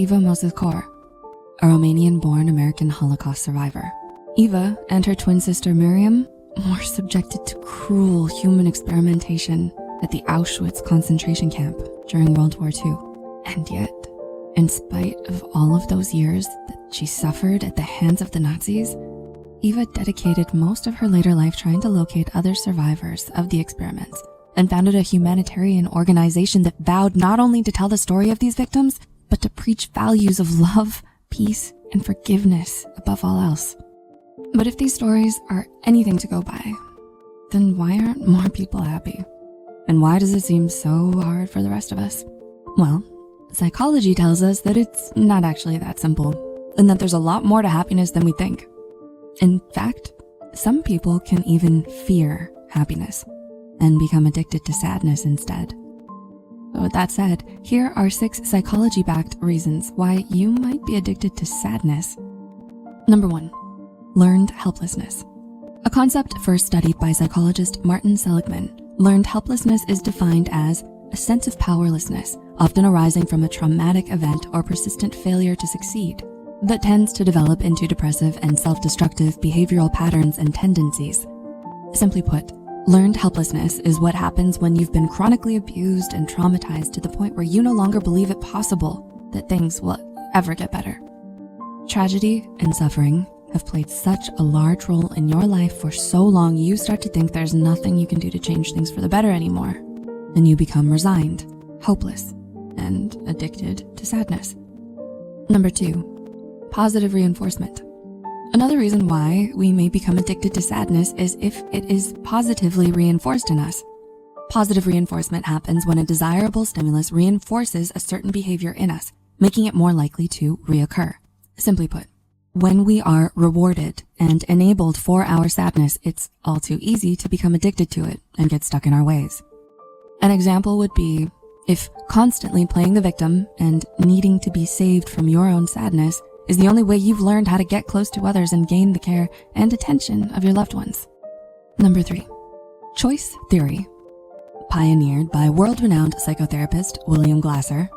Eva Moses Kor, a Romanian-born American Holocaust survivor. Eva and her twin sister Miriam were subjected to cruel human experimentation at the Auschwitz concentration camp during World War II. And yet, in spite of all of those years that she suffered at the hands of the Nazis, Eva dedicated most of her later life trying to locate other survivors of the experiments and founded a humanitarian organization that vowed not only to tell the story of these victims, but to preach values of love, peace, and forgiveness above all else. But if these stories are anything to go by, then why aren't more people happy? And why does it seem so hard for the rest of us? Well, psychology tells us that it's not actually that simple, and that there's a lot more to happiness than we think. In fact, some people can even fear happiness and become addicted to sadness instead. But with that said, here are 6 psychology-backed reasons why you might be addicted to sadness. Number 1, learned helplessness. A concept first studied by psychologist Martin Seligman, learned helplessness is defined as a sense of powerlessness, often arising from a traumatic event or persistent failure to succeed, that tends to develop into depressive and self-destructive behavioral patterns and tendencies. Simply put, learned helplessness is what happens when you've been chronically abused and traumatized to the point where you no longer believe it possible that things will ever get better. Tragedy and suffering have played such a large role in your life for so long, you start to think there's nothing you can do to change things for the better anymore. And you become resigned, hopeless, and addicted to sadness. Number 2, positive reinforcement. Another reason why we may become addicted to sadness is if it is positively reinforced in us. Positive reinforcement happens when a desirable stimulus reinforces a certain behavior in us, making it more likely to reoccur. Simply put, when we are rewarded and enabled for our sadness, it's all too easy to become addicted to it and get stuck in our ways. An example would be if constantly playing the victim and needing to be saved from your own sadness is the only way you've learned how to get close to others and gain the care and attention of your loved ones. Number 3, choice theory. Pioneered by world-renowned psychotherapist William Glasser,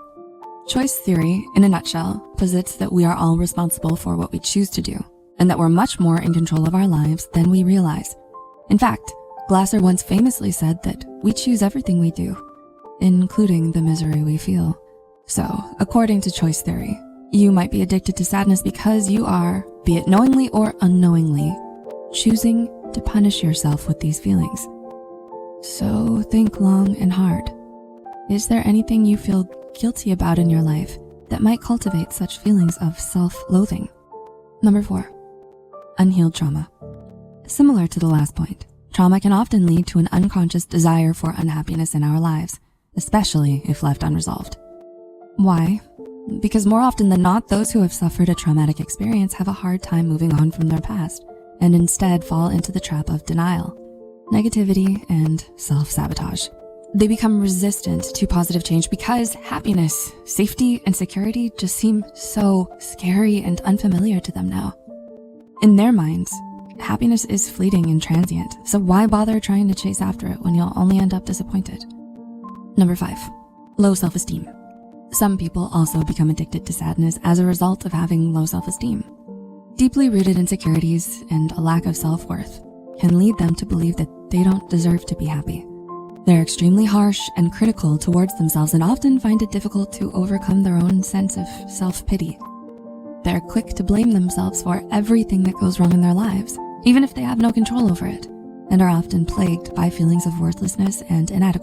choice theory, in a nutshell, posits that we are all responsible for what we choose to do, and that we're much more in control of our lives than we realize. In fact, Glasser once famously said that we choose everything we do, including the misery we feel. So, according to choice theory, you might be addicted to sadness because you are, be it knowingly or unknowingly, choosing to punish yourself with these feelings. So think long and hard. Is there anything you feel guilty about in your life that might cultivate such feelings of self-loathing? Number 4, unhealed trauma. Similar to the last point, trauma can often lead to an unconscious desire for unhappiness in our lives, especially if left unresolved. Why? Because more often than not, those who have suffered a traumatic experience have a hard time moving on from their past and instead fall into the trap of denial, negativity, and self-sabotage. They become resistant to positive change because happiness, safety, and security just seem so scary and unfamiliar to them now. In their minds, happiness is fleeting and transient, so why bother trying to chase after it when you'll only end up disappointed? Number 5, low self-esteem. Some people also become addicted to sadness as a result of having low self-esteem. Deeply rooted insecurities and a lack of self-worth can lead them to believe that they don't deserve to be happy. They're extremely harsh and critical towards themselves and often find it difficult to overcome their own sense of self-pity. They're quick to blame themselves for everything that goes wrong in their lives, even if they have no control over it, and are often plagued by feelings of worthlessness and inadequacy.